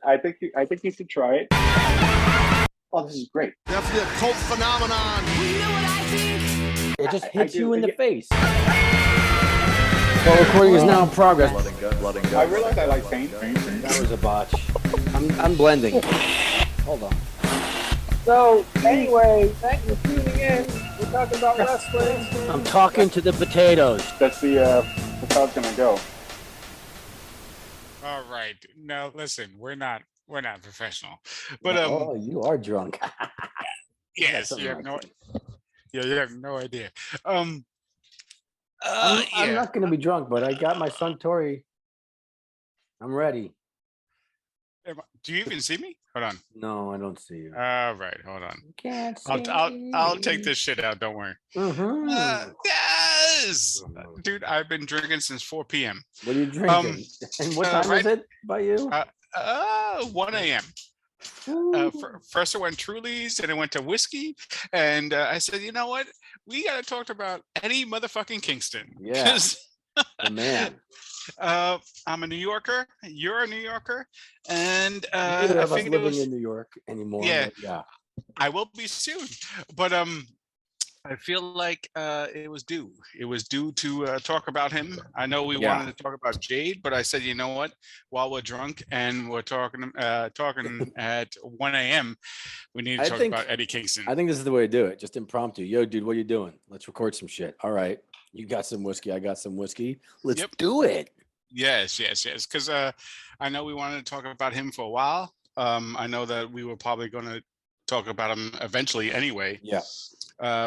I think you should try it. Oh, this is great. Definitely a cult phenomenon. You know what I think? It just hits you in the yeah. face. Well, recording is now in progress. Blood and guts. I realize I like paint. That was a botch. I'm blending. Hold on. So, anyway, thanks for tuning in. We're talking about wrestling. I'm talking to the potatoes. That's how it's gonna go. All right. Now listen, we're not professional. But Oh, you are drunk. yes, you have you have no idea. I'm Yeah. not going to be drunk, but I got my Suntory. I'm ready. Do you even see me? Hold on. No, I don't see you. All right, hold on. You can't see I'll take this shit out. Don't worry. Mm-hmm. Yes, dude. I've been drinking since 4 p.m. What are you drinking? And what time is it by you? 1 a.m. First I went Truly's, and I went to whiskey, and I said, you know what? We got to talk about Eddie motherfucking Kingston. Yeah, the man. I'm a New Yorker. You're a New Yorker, and Neither I of us figured living in New York anymore. Yeah. But yeah. I will be soon, but I feel like it was due. It was due to talk about him. I know we wanted to talk about Jade, but I said, you know what? While we're drunk and we're talking at 1 a.m., we need to talk about Eddie Kingston. I think this is the way to do it. Just impromptu. Yo, dude, what are you doing? Let's record some shit. All right. You got some whiskey. I got some whiskey. Let's do it. Yes. Because I know we wanted to talk about him for a while. I know that we were probably going to talk about him eventually anyway. Yeah.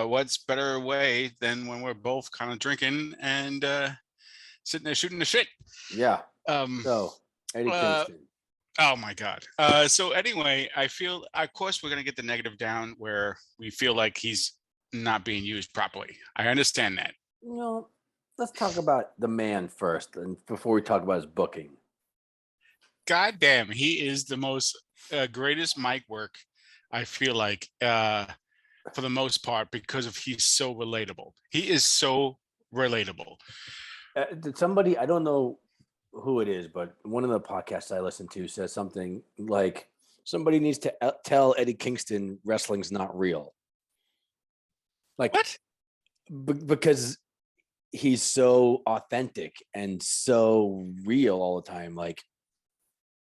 What's better way than when we're both kind of drinking and sitting there shooting the shit? Yeah. So Eddie Kingston. Oh my God. So anyway, I feel, of course, we're gonna get the negative down where we feel like he's not being used properly. I understand that. No, let's talk about the man first, and before we talk about his booking. God damn, he is the most greatest mic work. I feel like. For the most part, because of he's so relatable. He is so relatable. Did somebody, I don't know who it is, but one of the podcasts I listen to says something like, somebody needs to tell Eddie Kingston wrestling's not real. Like, what? Because he's so authentic and so real all the time. Like,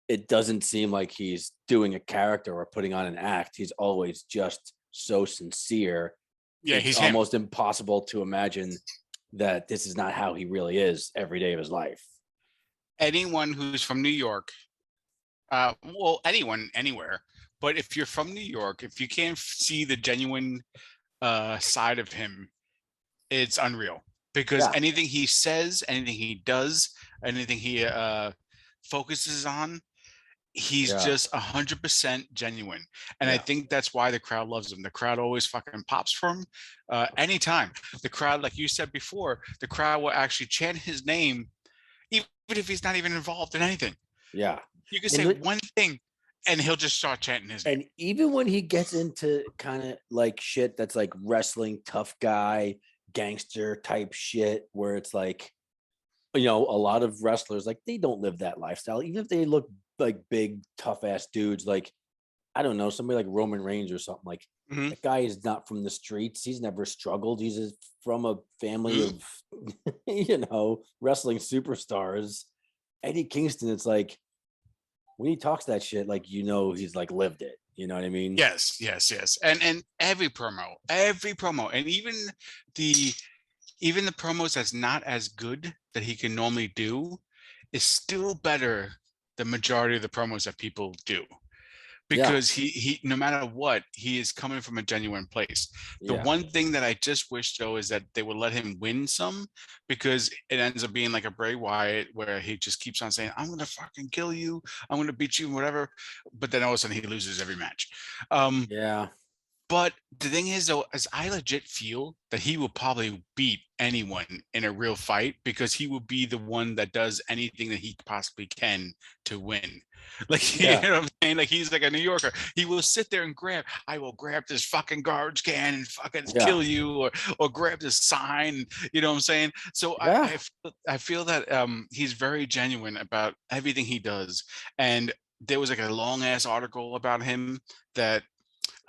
it doesn't seem like he's doing a character or putting on an act. He's always just so sincere. Yeah, it's almost impossible to imagine that this is not how he really is every day of his life. Anyone who's from New York, well, anyone anywhere, but if you're from New York, if you can't see the genuine side of him, it's unreal. Because anything he says, anything he does, anything he focuses on, he's just 100% genuine. And I think that's why the crowd loves him. The crowd always fucking pops for him. Anytime the crowd, like you said before, the crowd will actually chant his name, even if he's not even involved in anything. Yeah. You can say one thing and he'll just start chanting his name. And even when he gets into kind of like shit that's like wrestling, tough guy, gangster type shit, where it's like, you know, a lot of wrestlers, like, they don't live that lifestyle. Even if they look like big tough ass dudes, like, I don't know, somebody like Roman Reigns or something, like that guy is not from the streets. He's never struggled. He's from a family of you know, wrestling superstars. Eddie Kingston, it's like when he talks that shit, like, you know, he's like lived it. You know what I mean? Yes. And every promo, and even the promos that's not as good that he can normally do is still better the majority of the promos that people do, because he no matter what, he is coming from a genuine place. The one thing that I just wish, though, is that they would let him win some, because it ends up being like a Bray Wyatt where he just keeps on saying, I'm gonna fucking kill you, I'm gonna beat you, whatever, but then all of a sudden he loses every match. But the thing is, though, is I legit feel that he will probably beat anyone in a real fight, because he will be the one that does anything that he possibly can to win. Like, you know what I'm saying? Like, he's like a New Yorker. He will sit there and I will grab this fucking garbage can and fucking kill you, or grab this sign. You know what I'm saying? So I feel that he's very genuine about everything he does. And there was like a long ass article about him that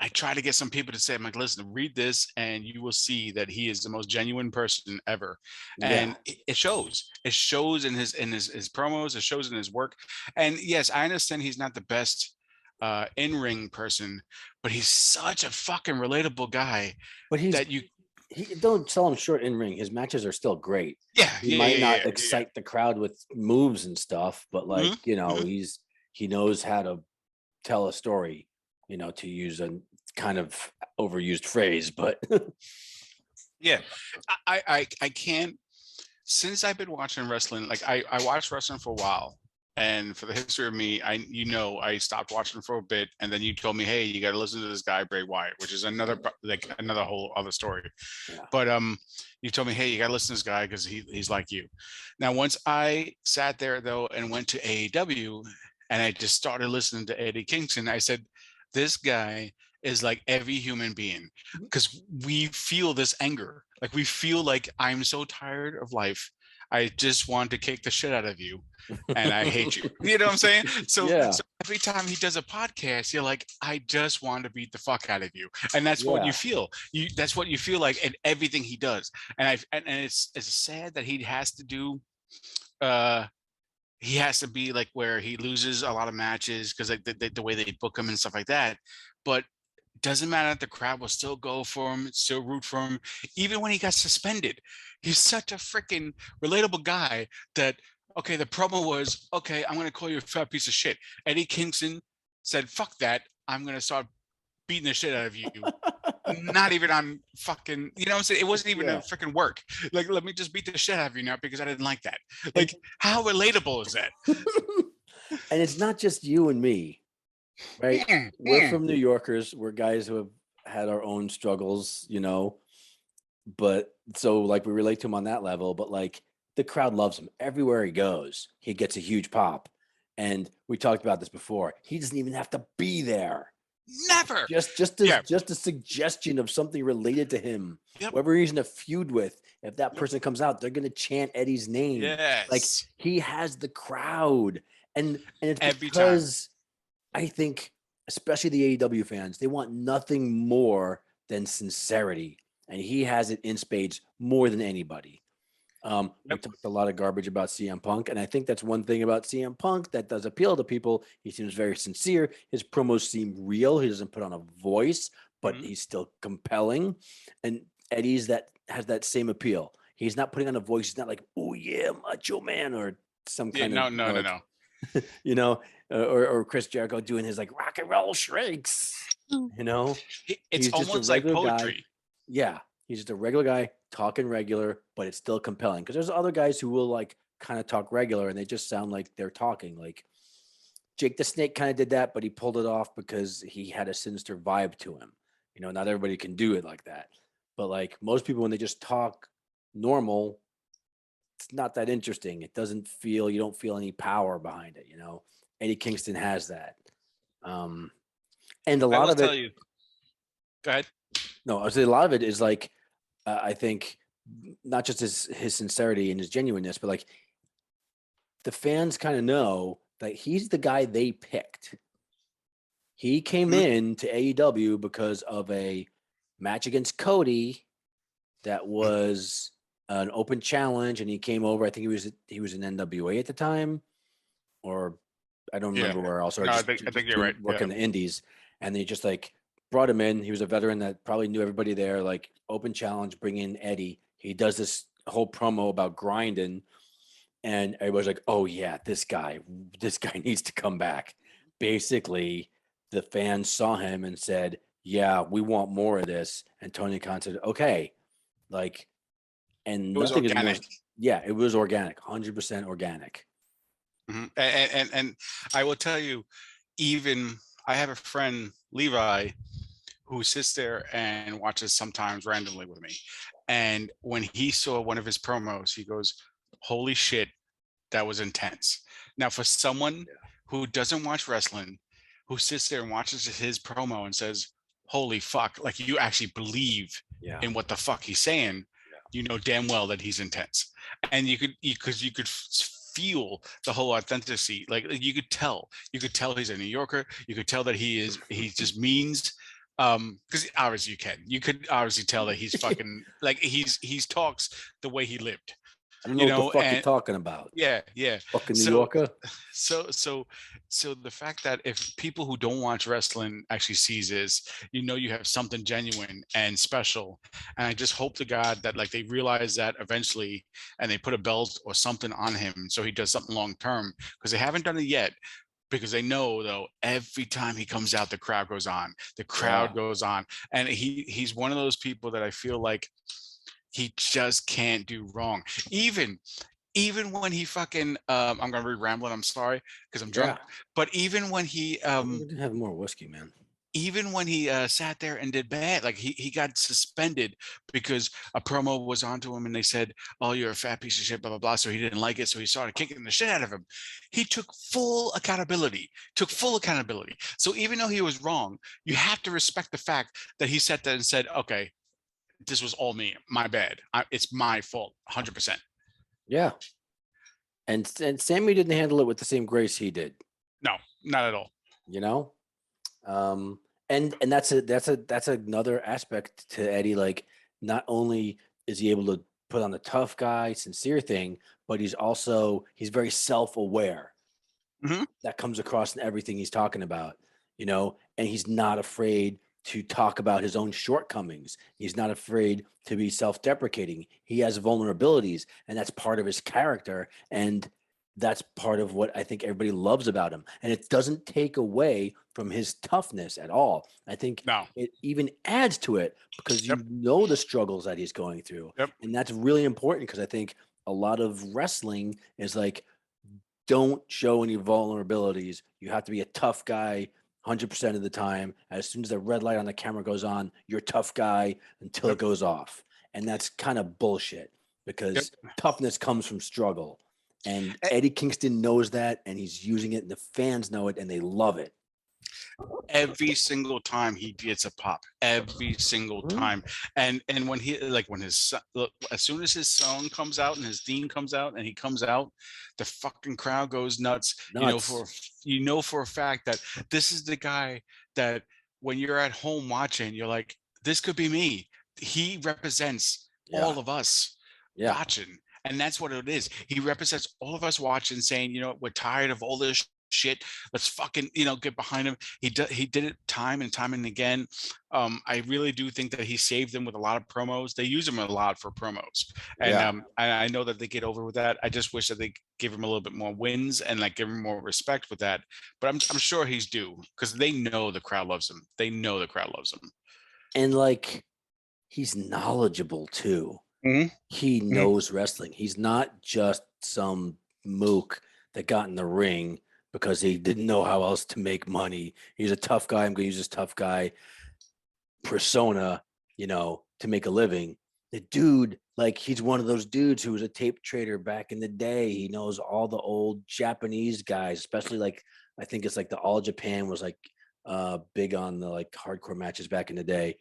I try to get some people to say, I'm like, listen, read this and you will see that he is the most genuine person ever. Yeah. And it shows. It shows in his promos, it shows in his work. And yes, I understand he's not the best in-ring person, but he's such a fucking relatable guy But that you he don't sell him short in ring. His matches are still great. yeah, He yeah, might yeah, not yeah, excite the crowd with moves and stuff, but like, Mhm, you know, mhm. he knows how to tell a story, you know, to use a kind of overused phrase, but Yeah. I can't since I've been watching wrestling, like I watched wrestling for a while. And for the history of me, I stopped watching for a bit, and then you told me, hey, you got to listen to this guy Bray Wyatt, which is like another whole other story. yeah. But you told me, hey, you got to listen to this guy because he's like you. Now, once I sat there though and went to AEW, and I just started listening to Eddie Kingston, I said, this guy is like every human being because we feel this anger. Like we feel like I'm so tired of life. I just want to kick the shit out of you and I hate you. You know what I'm saying? So, Yeah. so every time he does a podcast, you're like, I just want to beat the fuck out of you. And that's what Yeah. you feel. That's what you feel like in everything he does. And it's sad that he has to do he has to be like where he loses a lot of matches because like the way they book him and stuff like that. But doesn't matter that the crowd will still go for him, still root for him, even when he got suspended. He's such a freaking relatable guy that, okay, the promo was, okay, I'm going to call you a fat piece of shit. Eddie Kingston said, fuck that. I'm going to start beating the shit out of you. Not even on fucking, you know what I'm saying? It wasn't even a freaking work. Like, let me just beat the shit out of you now because I didn't like that. Like, how relatable is that? And it's not just you and me, right? We're from New Yorkers. We're guys who have had our own struggles, you know, but so like we relate to him on that level, but like the crowd loves him everywhere he goes. He gets a huge pop. And we talked about this before. He doesn't even have to be there. Never. Just a suggestion of something related to him. Yep. Whoever he's in a feud with, if that person comes out, they're gonna chant Eddie's name. Yes. Like he has the crowd, and it's Every because I think, especially the AEW fans, they want nothing more than sincerity, and he has it in spades more than anybody. We talked a lot of garbage about CM Punk, and I think that's one thing about CM Punk that does appeal to people. He seems very sincere. His promos seem real. He doesn't put on a voice, but he's still compelling. And Eddie's that has that same appeal. He's not putting on a voice. He's not like, oh yeah, Macho Man, or some kind of no. you know, or Chris Jericho doing his like rock and roll shrieks. You know, It's he's just a almost like regular guy. poetry. Yeah, he's just a regular guy talking regular, but it's still compelling. Because there's other guys who will like kind of talk regular and they just sound like they're talking. Like Jake the Snake kind of did that, but he pulled it off because he had a sinister vibe to him. You know, not everybody can do it like that. But like most people, when they just talk normal, it's not that interesting. It doesn't feel, you don't feel any power behind it. You know, Eddie Kingston has that. And a lot of it. Go ahead. No, I would say a lot of it is like, I think not just his sincerity and his genuineness, but like the fans kind of know that he's the guy they picked. He came in to AEW because of a match against Cody that was an open challenge, and he came over. I think he was in NWA at the time, or I don't remember where else. Or No, just, I think you're right. Working the indies, and they just like brought him in. He was a veteran that probably knew everybody there. Like open challenge, bring in Eddie. He does this whole promo about grinding, and everybody's like, "Oh yeah, this guy needs to come back." Basically, the fans saw him and said, "Yeah, we want more of this." And Tony Khan said, "Okay," like, and It was nothing organic. is more. Yeah, it was organic, 100% organic. And I will tell you, even I have a friend, Levi, who sits there and watches sometimes randomly with me. And when he saw one of his promos, he goes, holy shit, that was intense. Now, for someone who doesn't watch wrestling, who sits there and watches his promo and says, holy fuck, like you actually believe in what the fuck he's saying, you know damn well that he's intense. And you could feel the whole authenticity. Like you could tell he's a New Yorker. You could tell that he just means, because obviously you could obviously tell that he's fucking like he's talks the way he lived, I don't know you what the know, fuck you're and talking about. yeah. Fucking New So Yorker. so the fact that if people who don't watch wrestling actually sees this, you know, you have something genuine and special. And I just hope to God that like they realize that eventually, and they put a belt or something on him so he does something long term, because they haven't done it yet. Because they know though, every time he comes out, the crowd goes on. The crowd goes on, and he's one of those people that I feel like he just can't do wrong. Even when he fucking I'm gonna be rambling, I'm sorry because I'm drunk. But even when he We didn't have more whiskey, man. sat there and did bad, like he got suspended because a promo was onto him and they said, oh, you're a fat piece of shit, blah blah blah. So he didn't like it, so he started kicking the shit out of him. He took full accountability. So even though he was wrong, you have to respect the fact that he sat there and said, okay, this was all me, my bad, it's my fault 100%. Yeah. And Sammy didn't handle it with the same grace he did. No, not at all. You know? And that's another aspect to Eddie. Like, not only is he able to put on the tough guy, sincere thing, but he's very self-aware. Mhm. That comes across in everything he's talking about, you know, and he's not afraid to talk about his own shortcomings. He's not afraid to be self-deprecating. He has vulnerabilities, and that's part of his character. And that's part of what I think everybody loves about him. And it doesn't take away from his toughness at all. I think No. it even adds to it because you know the struggles that he's going through. And that's really important because I think a lot of wrestling is like, don't show any vulnerabilities. You have to be a tough guy 100% of the time. As soon as the red light on the camera goes on, you're a tough guy until it goes off. And that's kind of bullshit because toughness comes from struggle. And Eddie Kingston knows that, and he's using it, and the fans know it, and they love it. Every single time he gets a pop, every single time. And when as soon as his song comes out and his theme comes out and he comes out, the fucking crowd goes nuts. You know for a fact that this is the guy that when you're at home watching, you're like, this could be me. He represents all of us watching. And that's what it is. He represents all of us watching, saying, you know, we're tired of all this shit. Let's fucking, you know, get behind him. He did it time and time and again. I really do think that he saved them with a lot of promos. They use him a lot for promos. And I know that they get over with that. I just wish that they give him a little bit more wins and like give him more respect with that. But I'm sure he's due because they know the crowd loves him. They know the crowd loves him. And like, he's knowledgeable too. He knows wrestling. He's not just some mook that got in the ring because he didn't know how else to make money. He's a tough guy. I'm going to use this tough guy persona, you know, to make a living. The dude, like, he's one of those dudes who was a tape trader back in the day. He knows all the old Japanese guys, especially like, I think it's like the All Japan was like big on the like hardcore matches back in the day.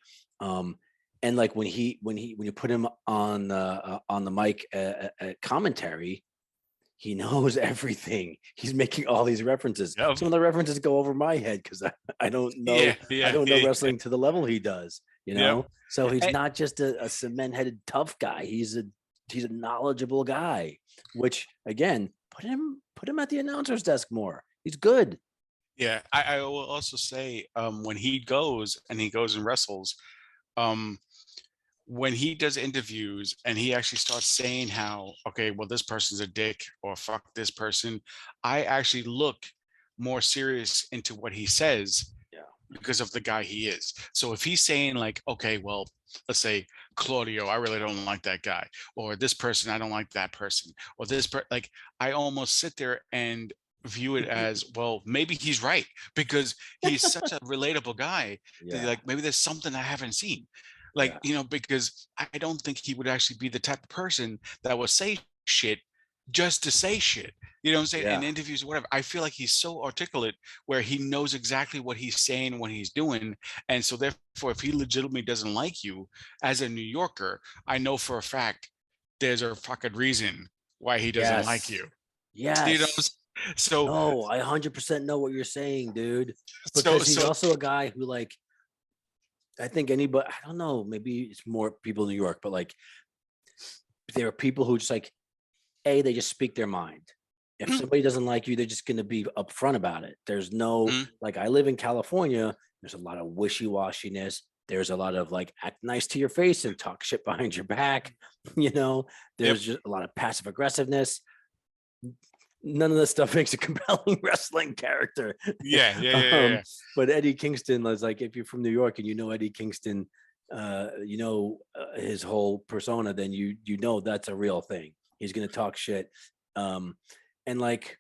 And like when you put him on the mic at commentary, he knows everything. He's making all these references. Some of the references go over my head because I don't know. I don't know wrestling to the level he does. You know, so he's not just a cement-headed tough guy. He's a knowledgeable guy. Which again, put him at the announcer's desk more. He's good. Yeah, I will also say when he goes and wrestles. When he does interviews and he actually starts saying how, okay, well, this person's a dick or fuck this person, I actually look more serious into what he says because of the guy he is. So if he's saying like, okay, well, let's say Claudio, I really don't like that guy, or this person, I don't like that person, or like I almost sit there and view it as, well, maybe he's right because he's such a relatable guy. Like maybe there's something I haven't seen. Like, you know, because I don't think he would actually be the type of person that will say shit just to say shit. You know what I'm saying? In interviews or whatever. I feel like he's so articulate where he knows exactly what he's saying and what he's doing. And so therefore, if he legitimately doesn't like you as a New Yorker, I know for a fact there's a fucking reason why he doesn't like you. Yes. So No, I 100% know what you're saying, dude. so Because he's so also a guy who, like, I think anybody, I don't know, maybe it's more people in New York, but like, there are people who just like, they just speak their mind. If mm, somebody doesn't like you, they're just going to be upfront about it. There's no, mm, like, I live in California. There's a lot of wishy-washiness. There's a lot of like, act nice to your face and talk shit behind your back. You know, yep, there's just a lot of passive aggressiveness. None of this stuff makes a compelling wrestling character. yeah. But Eddie Kingston was like, if you're from New York and you know Eddie Kingston, his whole persona, then you know that's a real thing. He's gonna talk shit. And like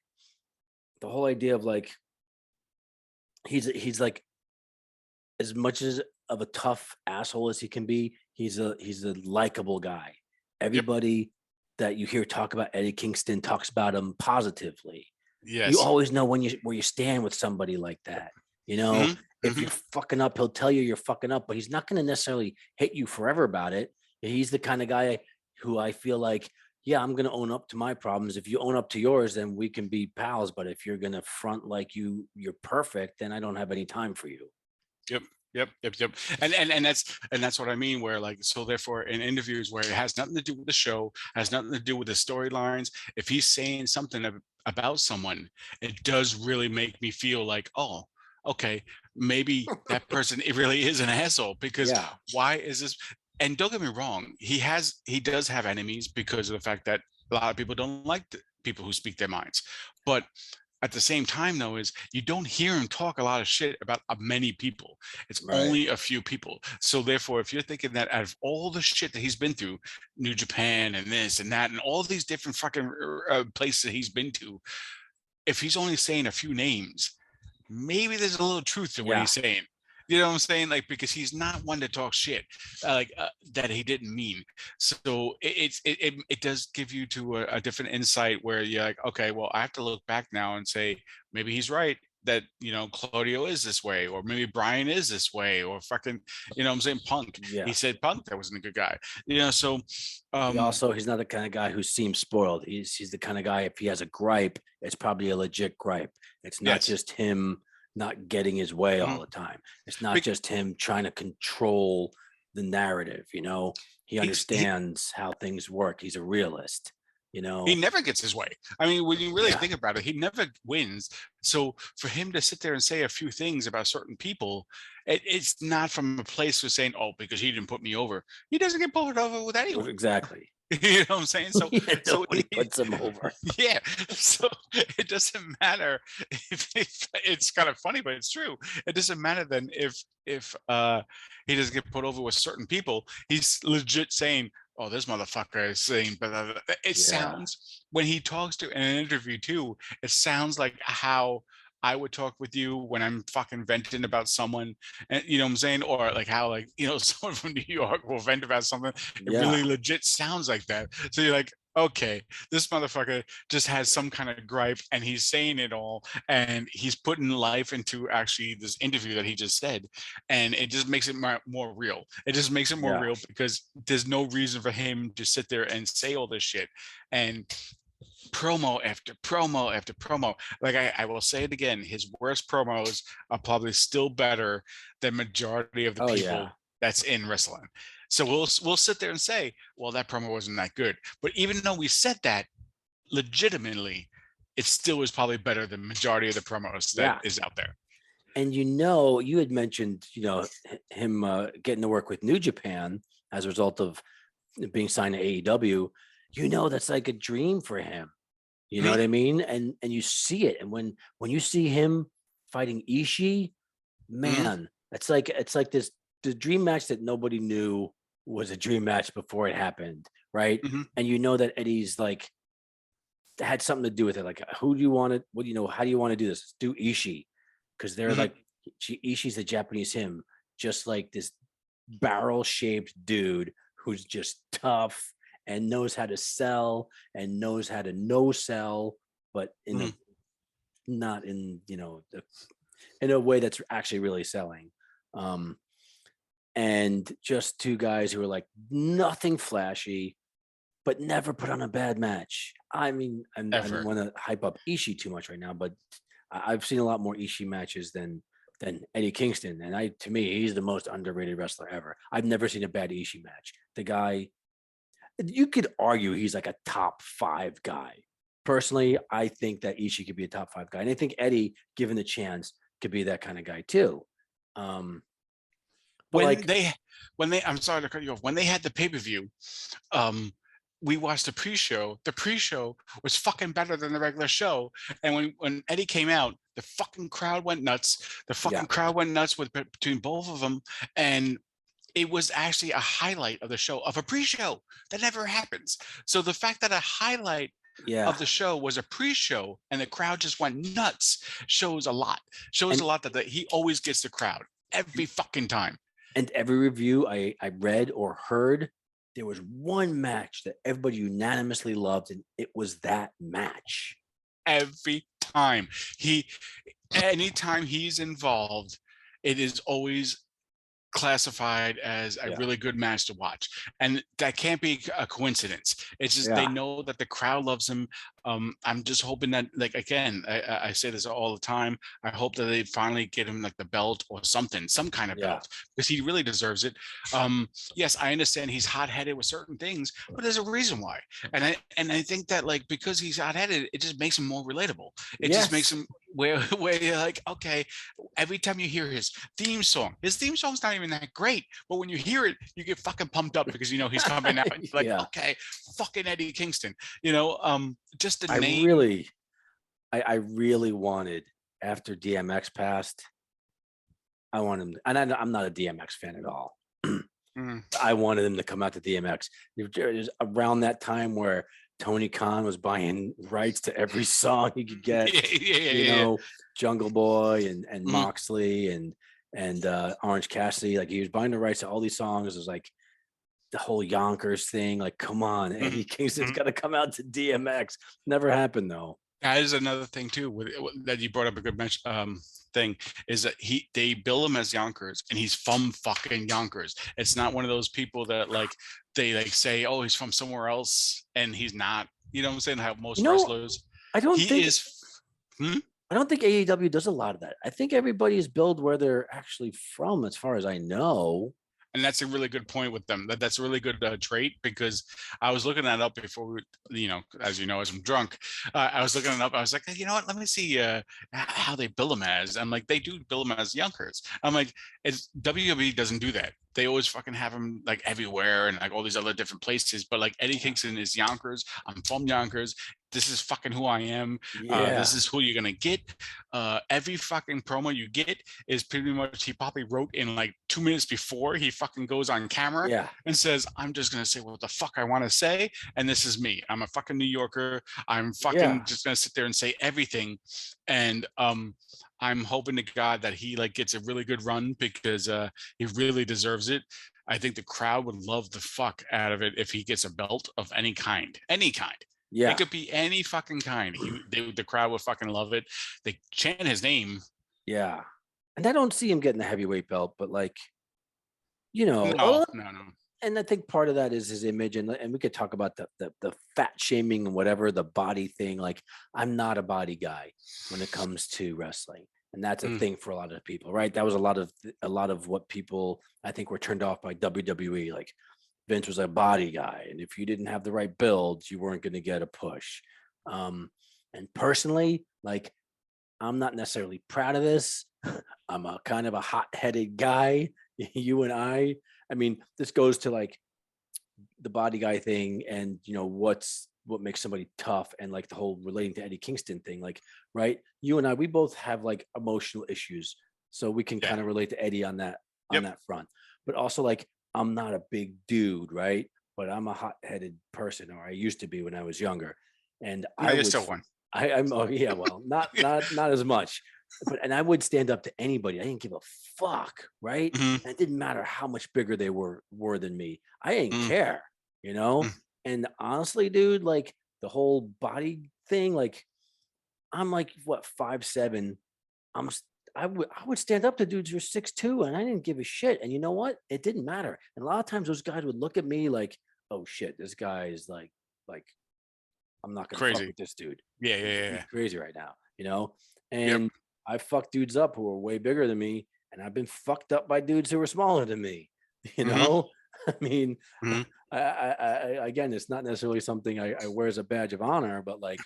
the whole idea of like he's like, as much as of a tough asshole as he can be, he's a likable guy. Yep. Everybody that you hear talk about Eddie Kingston talks about him positively. You Yes. always know where you stand with somebody like that. You know, Mhm, if you're fucking up, he'll tell you you're fucking up, but he's not going to necessarily hit you forever about it. He's the kind of guy who I feel like, yeah, I'm going to own up to my problems. If you own up to yours, then we can be pals. But if you're going to front like you're perfect, then I don't have any time for you. Yep. Yep. And that's what I mean. Where like, so therefore, in interviews where it has nothing to do with the show, has nothing to do with the storylines, if he's saying something about someone, it does really make me feel like, oh, okay, maybe that person it really is an asshole. Because Yeah. why is this? And don't get me wrong, he does have enemies because of the fact that a lot of people don't like people who speak their minds, but at the same time though is you don't hear him talk a lot of shit about many people. It's Right. only a few people. So therefore, if you're thinking that out of all the shit that he's been through, New Japan and this and that and all these different fucking places that he's been to, if he's only saying a few names, maybe there's a little truth to what Yeah. he's saying. You know what I'm saying? Like, because he's not one to talk shit, that he didn't mean. So it does give you to a different insight where you're like, okay, well, I have to look back now and say maybe he's right that Claudio is this way, or maybe Brian is this way, or fucking, what I'm saying, Punk. Yeah. He said Punk that wasn't a good guy. So he's not the kind of guy who seems spoiled. He's the kind of guy, if he has a gripe, it's probably a legit gripe. It's not yes. just him not getting his way all Mhm. the time. It's not just him trying to control the narrative. He understands how things work. He's a realist. He never gets his way. I mean, when you really Yeah. think about it, he never wins. So for him to sit there and say a few things about certain people, it's not from a place of saying, oh, because he didn't put me over. He doesn't get pulled over with anyone. Exactly. You know what I'm saying? So, Yeah, so nobody puts him over. yeah. So it doesn't matter if it's kind of funny, but it's true. It doesn't matter then if he doesn't get put over with certain people. He's legit saying, oh, this motherfucker is saying, but it sounds, when he talks to in an interview too, it sounds like how I would talk with you when I'm fucking venting about someone, and you know what I'm saying, or like how someone from New York will vent about something. It really legit sounds like that. So you're like, okay, this motherfucker just has some kind of gripe and he's saying it all, and he's putting life into actually this interview that he just said, and it just makes it more real. It just makes it more real because there's no reason for him to sit there and say all this shit. And promo after promo after promo, like I will say it again, his worst promos are probably still better than majority of the people that's in wrestling. So we'll sit there and say, well, that promo wasn't that good, but even though we said that legitimately, it still is probably better than majority of the promos that is out there. And you had mentioned him getting to work with New Japan as a result of being signed to AEW. That's like a dream for him. You know what I mean? And you see it. And when you see him fighting Ishii, man, it's like the dream match that nobody knew was a dream match before it happened, right? And that Eddie's like had something to do with it. Like, who do you want to? How do you want to do this? Let's do Ishii, because they're like, Ishii's a Japanese him, just like this barrel-shaped dude who's just tough and knows how to sell and knows how to no sell, but in not in in a way that's actually really selling. And just two guys who are like nothing flashy, but never put on a bad match. I mean, I Ever. don't want to hype up Ishii too much right now, but I've seen a lot more Ishii matches than Eddie Kingston, and to me, he's the most underrated wrestler ever. I've never seen a bad Ishii match. The guy, you could argue he's like a top 5 guy. Personally, I think that Ishii could be a top 5 guy, and I think Eddie, given the chance, could be that kind of guy too. But I'm sorry to cut you off. When they had the pay-per-view, we watched the pre-show. The pre-show was fucking better than the regular show. And when Eddie came out, the fucking crowd went nuts. The fucking crowd went nuts between both of them. And it was actually a highlight of the show, of a pre-show. That never happens. So the fact that a highlight of the show was a pre-show and the crowd just went nuts shows a lot. Shows a lot that he always gets the crowd every fucking time. And every review I read or heard, there was one match that everybody unanimously loved, and it was that match. Every time anytime he's involved, it is always classified as a really good match to watch, and that can't be a coincidence. It's just they know that the crowd loves him. I'm just hoping that, like, again, I say this all the time, I hope that they finally get him like the belt or something, some kind of belt, because he really deserves it. Yes, I understand he's hot-headed with certain things, but there's a reason why, and I think that, like, because he's hot-headed, it just makes him more relatable. It just makes him where you're like, okay, every time you hear his theme song's not even that great, but when you hear it, you get fucking pumped up because you know he's coming out. Like, okay, fucking Eddie Kingston, just the name. I really wanted, after DMX passed, I want him, and I'm not a DMX fan at all. I wanted him to come out to DMX. It was around that time where Tony Khan was buying rights to every song he could get. Jungle Boy and Moxley and Orange Cassidy. Like, he was buying the rights to all these songs. It was like the whole Yonkers thing. Like, come on, Eddie Kingston's got to come out to DMX. Never happened though. That is another thing too that you brought up, a good thing, is that they bill him as Yonkers, and he's from fucking Yonkers. It's not one of those people that like they like say, oh, he's from somewhere else, and he's not. You know what I'm saying? How most wrestlers. I don't think AEW does a lot of that. I think everybody is billed where they're actually from, as far as I know. And that's a really good point with them. That's a really good trait, because I was looking that up before as I'm drunk. I was looking it up. I was like, you know what? Let me see how they bill them as. I'm like, they do bill them as Yonkers. I'm like, WWE doesn't do that. They always fucking have him like everywhere and like all these other different places. But like Eddie Kingston is Yonkers. I'm from Yonkers. This is fucking who I am. This is who you're gonna get. Every fucking promo you get is pretty much, he probably wrote in like 2 minutes before he fucking goes on camera and says, I'm just gonna say what the fuck I want to say, and this is me. I'm a fucking New Yorker. I'm fucking just gonna sit there and say everything. And I'm hoping to God that he like gets a really good run, because he really deserves it. I think the crowd would love the fuck out of it if he gets a belt of any kind. Yeah, it could be any fucking kind. The crowd would fucking love it. They chant his name. Yeah, and I don't see him getting the heavyweight belt, but like, no. And I think part of that is his image, and we could talk about the fat shaming and whatever, the body thing. Like, I'm not a body guy when it comes to wrestling, and that's a thing for a lot of people, right? That was a lot of what people, I think, were turned off by WWE. Like, Vince was a body guy, and if you didn't have the right builds, you weren't going to get a push. And personally, like, I'm not necessarily proud of this. I'm a kind of a hot-headed guy. You and I mean, this goes to like the body guy thing, and what makes somebody tough, and like the whole relating to Eddie Kingston thing. Like, right? You and I, we both have like emotional issues, so we can kind of relate to Eddie on that front. But also, like, I'm not a big dude, right? But I'm a hot-headed person, or I used to be when I was younger. And I still one. I'm not as much. And I would stand up to anybody. I didn't give a fuck, right? And it didn't matter how much bigger they were than me. I didn't care, And honestly, dude, like the whole body thing, like I'm like, what, 5'7". I would stand up to dudes who are 6'2", and I didn't give a shit. And you know what? It didn't matter. And a lot of times those guys would look at me like, oh shit, this guy is like like, I'm not gonna Crazy. fuck with this dude. Yeah, yeah, He's yeah. crazy right now, you know. And I fucked dudes up who are way bigger than me, and I've been fucked up by dudes who are smaller than me. You Mhm. know, I mean, Mhm. again, it's not necessarily something I wear as a badge of honor, but like,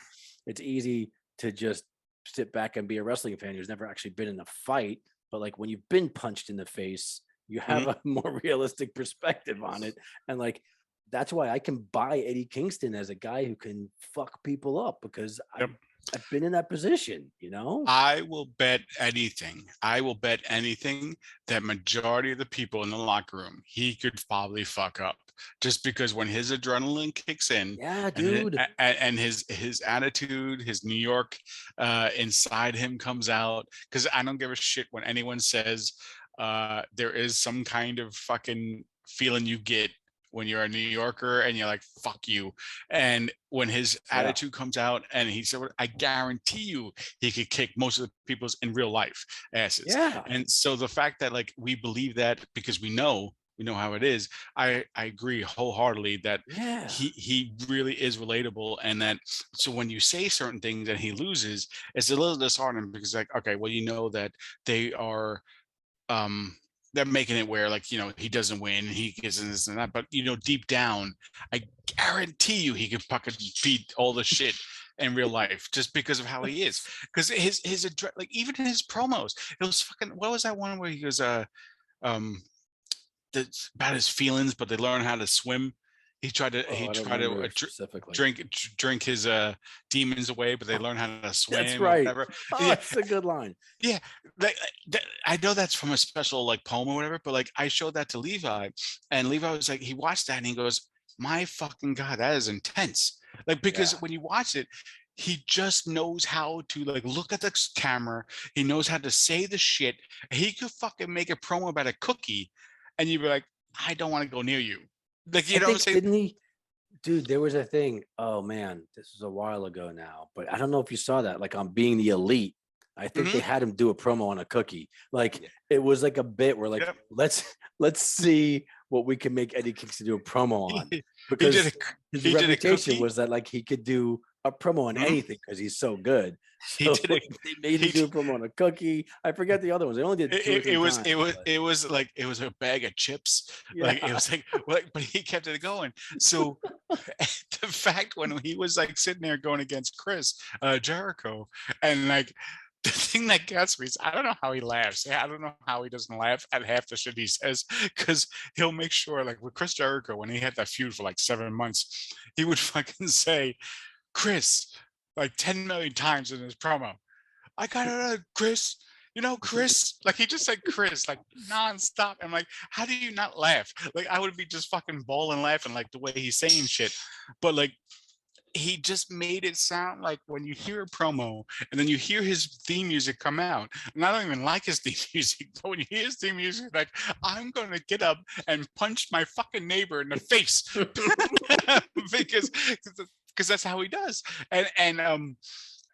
it's easy to just sit back and be a wrestling fan who's never actually been in a fight. But like, when you've been punched in the face, you have a more realistic perspective on it, and like, that's why I can buy Eddie Kingston as a guy who can fuck people up, because Yep. I've been in that position, you know? I will bet anything. I will bet anything that majority of the people in the locker room, he could probably fuck up, just because when his adrenaline kicks in, Yeah, and dude. and his attitude, his New York inside him comes out. Because I don't give a shit when anyone says there is some kind of fucking feeling you get when you're a New Yorker and you're like, fuck you. And when his attitude comes out and he said, I guarantee you he could kick most of the people's in real life asses. Yeah. And so the fact that like we believe that because we know how it is, I agree wholeheartedly that Yeah. he really is relatable. And that, so when you say certain things and he loses, it's a little disheartening, because like, okay, well, you know that they are they're making it where, like, he doesn't win, he gets this and that, but deep down, I guarantee you he could fucking beat all the shit in real life, just because of how he is. Because like, even in his promos, it was fucking, what was that one where he goes um that's about his feelings, but they learn how to swim. He tried to I don't remember specifically. drink his demons away, but they learn how to swim. That's right. Or whatever. Oh, Yeah. that's a good line. Yeah, I know that's from a special like poem or whatever, but like I showed that to Levi, and Levi was like, he watched that and he goes, "My fucking God, that is intense!" Like, because when you watch it, he just knows how to like look at the camera. He knows how to say the shit. He could fucking make a promo about a cookie, and you'd be like, "I don't want to go near you." Like, you know what I'm saying? Didn't he? Dude, there was a thing. Oh man, this was a while ago now, but I don't know if you saw that. Like, on Being the Elite, I think they had him do a promo on a cookie. Like, it was like a bit where like, let's see what we can make Eddie Kingston do a promo on, because his reputation was that like he could do a promo on anything because he's so good. So they made him do a promo on a cookie. I forget the other ones. They only did two. It was like, it was a bag of chips. Like, it was like, but he kept it going. So the fact when he was like sitting there going against Chris Jericho, and like, the thing that gets me is, I don't know how he laughs. I don't know how he doesn't laugh at half the shit he says, because he'll make sure, like with Chris Jericho, when he had that feud for like 7 months, he would fucking say, Chris, like 10 million times in his promo. I got Chris, Chris. Like, he just said Chris, like, nonstop. I'm like, how do you not laugh? Like, I would be just fucking bawling laughing, like the way he's saying shit. But like, he just made it sound like when you hear a promo and then you hear his theme music come out, and I don't even like his theme music, but when you hear his theme music, like, I'm gonna get up and punch my fucking neighbor in the face because that's how he does. And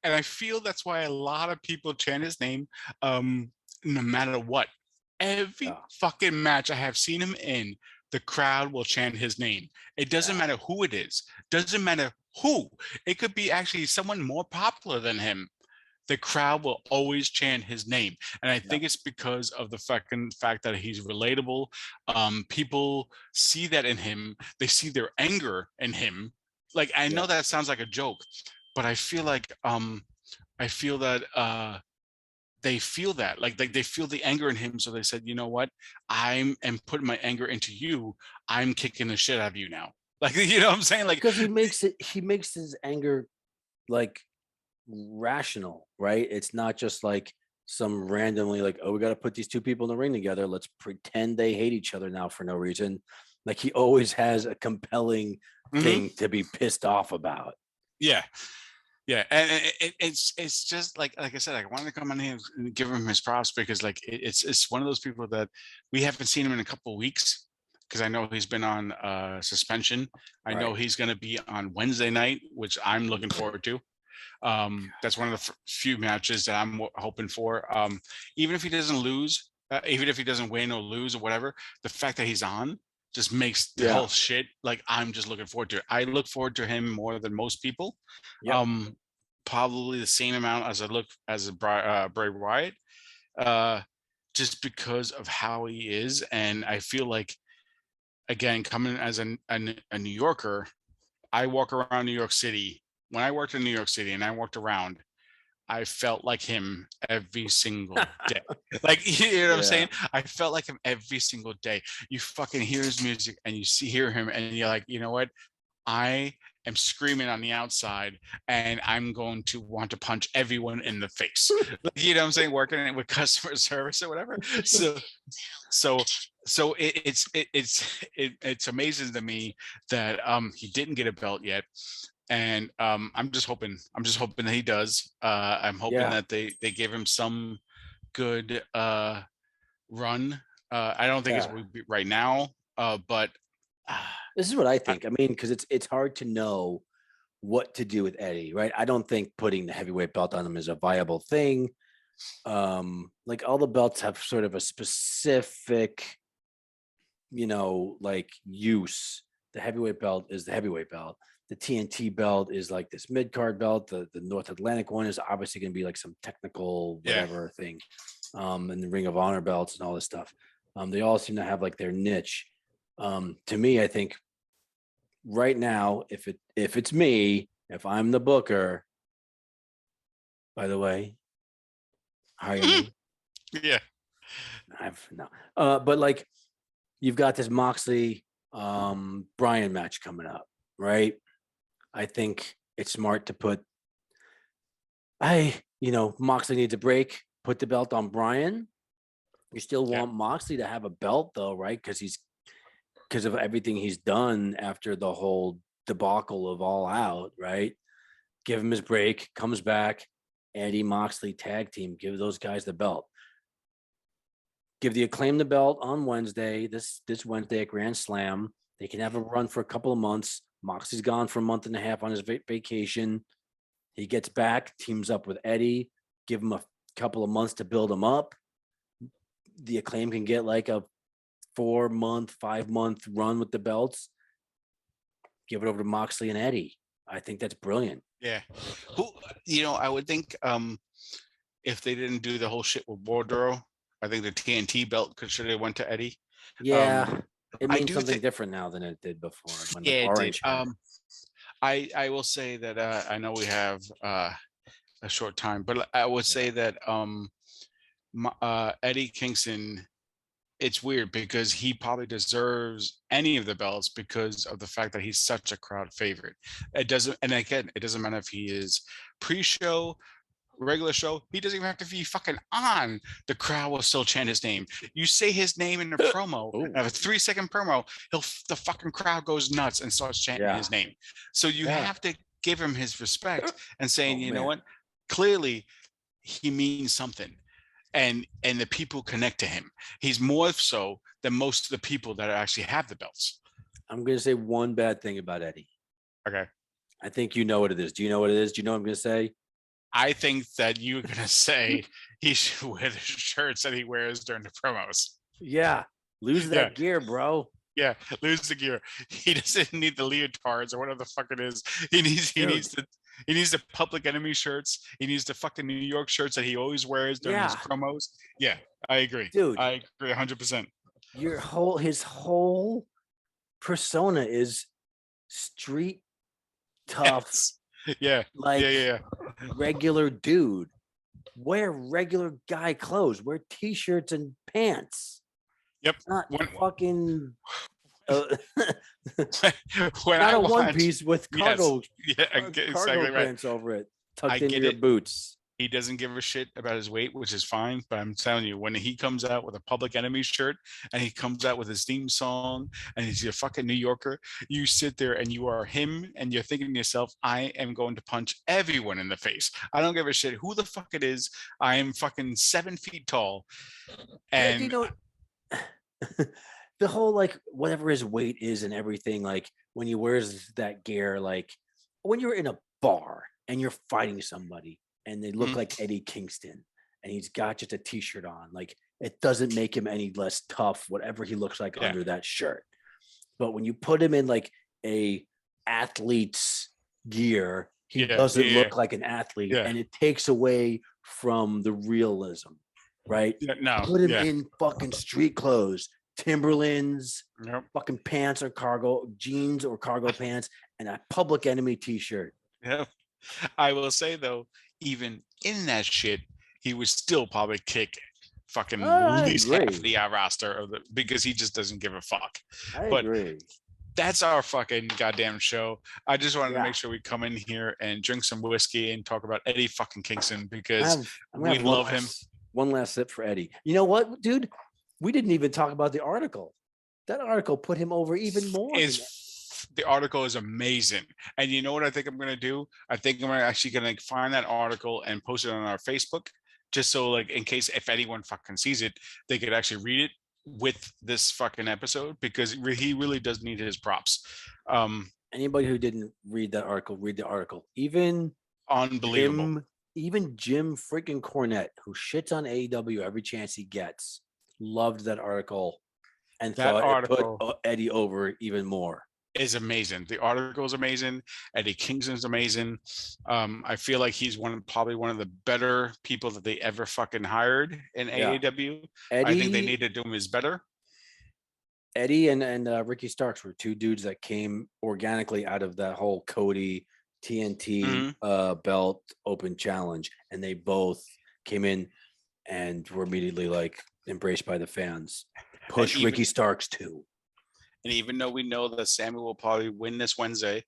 I feel that's why a lot of people chant his name, no matter what. Every fucking match I have seen him in, the crowd will chant his name. It doesn't matter who it is. Doesn't matter who. It could be actually someone more popular than him. The crowd will always chant his name. And I think it's because of the fucking fact that he's relatable. People see that in him. They see their anger in him. Like, I know that sounds like a joke, but I feel like they feel that, like they feel the anger in him. So they said, you know what? I am putting my anger into you. I'm kicking the shit out of you now. Like, you know what I'm saying? Like, because he makes his anger like rational, right? It's not just like some randomly like, oh, we got to put these two people in the ring together. Let's pretend they hate each other now for no reason. Like, he always has a compelling thing to be pissed off about. Yeah. Yeah, and it's just like I said, I wanted to come on here and give him his props, because like it's one of those people that we haven't seen him in a couple of weeks, because I know he's been on suspension. I know he's going to be on Wednesday night, which I'm looking forward to. That's one of the few matches that I'm hoping for. Even if he doesn't lose, even if he doesn't win or lose or whatever, the fact that he's on just makes the whole shit like I'm just looking forward to it. I look forward to him more than most people. Yep. Probably the same amount as I look as a Bray Wyatt, just because of how he is. And I feel like, again, coming as a New Yorker, I walk around New York City. When I worked in New York City and I walked around, I felt like him every single day. Like, you know what I'm saying? I felt like him every single day. You fucking hear his music and you hear him and you're like, you know what? I am screaming on the outside and I'm going to want to punch everyone in the face. You know what I'm saying? Working with customer service or whatever. So it's amazing to me that he didn't get a belt yet. And I'm just hoping that he does. I'm hoping that they give him some good run. I don't think it's right now, but this is what I think. I mean, because it's hard to know what to do with Eddie, right? I don't think putting the heavyweight belt on him is a viable thing. Like all the belts have sort of a specific, like use. The heavyweight belt is the heavyweight belt. The TNT belt is like this mid-card belt. The North Atlantic one is obviously going to be like some technical whatever thing. And the Ring of Honor belts and all this stuff. They all seem to have like their niche. To me, I think right now, if it's me, if I'm the booker, by the way, hire me. Yeah. But like you've got this Moxley Bryan match coming up, right? I think it's smart to put Moxley needs a break, put the belt on Bryan. You still want Moxley to have a belt though, right? Because of everything he's done after the whole debacle of All Out, right? Give him his break, comes back, Eddie Moxley tag team, give those guys the belt. Give the Acclaim the belt on Wednesday, this Wednesday at Grand Slam. They can have a run for a couple of months. Moxley's gone for a month and a half on his vacation. He gets back, teams up with Eddie, give him a couple of months to build him up. The Acclaim can get like a 4-month, 5-month run with the belts. Give it over to Moxley and Eddie. I think that's brilliant. Yeah. I would think if they didn't do the whole shit with Wardrow, I think the TNT belt should have went to Eddie. Yeah. It means something different now than it did before. When the orange I will say that I know we have a short time, but I would say that Eddie Kingston, it's weird because he probably deserves any of the belts because of the fact that he's such a crowd favorite. It doesn't matter if he is pre-show, regular show, he doesn't even have to be fucking on. The crowd will still chant his name. You say his name in a promo, a 3-second promo, the fucking crowd goes nuts and starts chanting his name. So you have to give him his respect and saying, you know what, clearly he means something. And the people connect to him. He's more so than most of the people that actually have the belts. I'm going to say one bad thing about Eddie. Okay. I think you know what it is. Do you know what it is? Do you know what I'm going to say? I think that you're going to say he should wear the shirts that he wears during the promos. Yeah. Lose that gear, bro. Yeah, lose the gear. He doesn't need the leotards or whatever the fuck it is. He needs the Public Enemy shirts. He needs the fucking New York shirts that he always wears during his promos. Yeah, I agree. Dude. I agree 100%. His whole persona is street tough. Yeah. Regular dude. Wear regular guy clothes. Wear t-shirts and pants. Yep. Not fucking when not I a one piece with cargo, cargo pants over it, tucked into your boots. He doesn't give a shit about his weight, which is fine. But I'm telling you, when he comes out with a Public Enemy shirt and he comes out with his theme song and he's a fucking New Yorker, you sit there and you are him and you're thinking to yourself, I am going to punch everyone in the face. I don't give a shit who the fuck it is. I am fucking 7 feet tall. And the whole like whatever his weight is and everything, like when he wears that gear, like when you're in a bar and you're fighting somebody and they look like Eddie Kingston and he's got just a t-shirt on, like it doesn't make him any less tough, whatever he looks like under that shirt. but when you put him in like a athlete's gear, he Yeah, doesn't yeah, look like an athlete, yeah. and it takes away from the realism, right? Yeah, no, Put him yeah. in fucking street clothes, Timberlands, Yep. fucking pants or cargo jeans or cargo pants, and a Public Enemy t-shirt. Yeah. I will say though, even in that shit, he would still probably kick fucking I at least half agree. the roster of the because he just doesn't give a fuck. I But agree. that's our fucking goddamn show. I just wanted to Yeah. make sure we come in here and drink some whiskey and talk about Eddie fucking Kingston I'm because gonna we have love him. one last sip for Eddie. You know what, dude? We didn't even talk about the article. That article put him over even more. The article is amazing. And you know what I think I'm gonna do? I think I'm actually gonna find that article and post it on our Facebook, just so like in case if anyone fucking sees it, they could actually read it with this fucking episode because he really does need his props. Anybody who didn't read that article, read the article. Even Unbelievable. Jim freaking Cornette, who shits on AEW every chance he gets, loved that article and That thought article it put Eddie over even more. Is amazing. The article is amazing. Eddie Kingston's amazing. I feel like he's probably one of the better people that they ever fucking hired in AEW. I think they need to do him is better. Eddie and Ricky Starks were two dudes that came organically out of that whole Cody TNT belt open challenge, and they both came in and were immediately like embraced by the fans. Push Ricky Starks too. And even though we know that Sammy will probably win this Wednesday,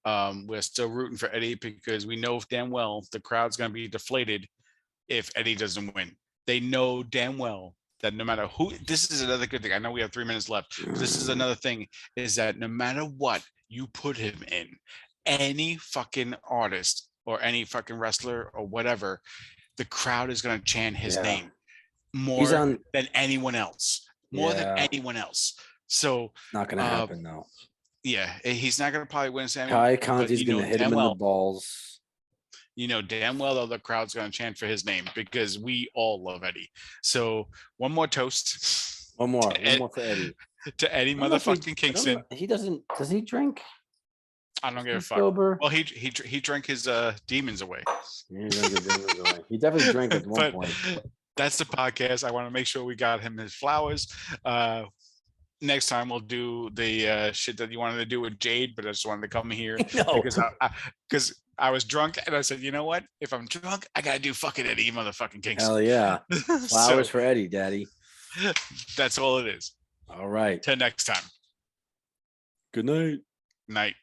we're still rooting for Eddie because we know damn well the crowd's going to be deflated if Eddie doesn't win. They know damn well that no matter who, this is another good thing. I know we have 3 minutes left. But this is another thing is that no matter what you put him in, any fucking artist or any fucking wrestler or whatever, the crowd is going to chant his name more than anyone else. More than anyone else. So not gonna happen though. Yeah, he's not gonna probably win Sammy. Ty Conti's gonna hit him in the balls. You know damn well the crowd's gonna chant for his name because we all love Eddie. So one more toast. One more for Eddie. To Eddie motherfucking Kingston. He doesn't. Does he drink? I don't give a fuck. Sober? Well, he drank his demons away. He definitely drank at one point. That's the podcast. I want to make sure we got him his flowers. Next time we'll do the shit that you wanted to do with Jade, but I just wanted to come here because I was drunk and I said, you know what? If I'm drunk, I gotta do fucking Eddie motherfucking Kingston. Hell yeah! Flowers for Eddie, Daddy. That's all it is. All right. Till next time. Good night. Night.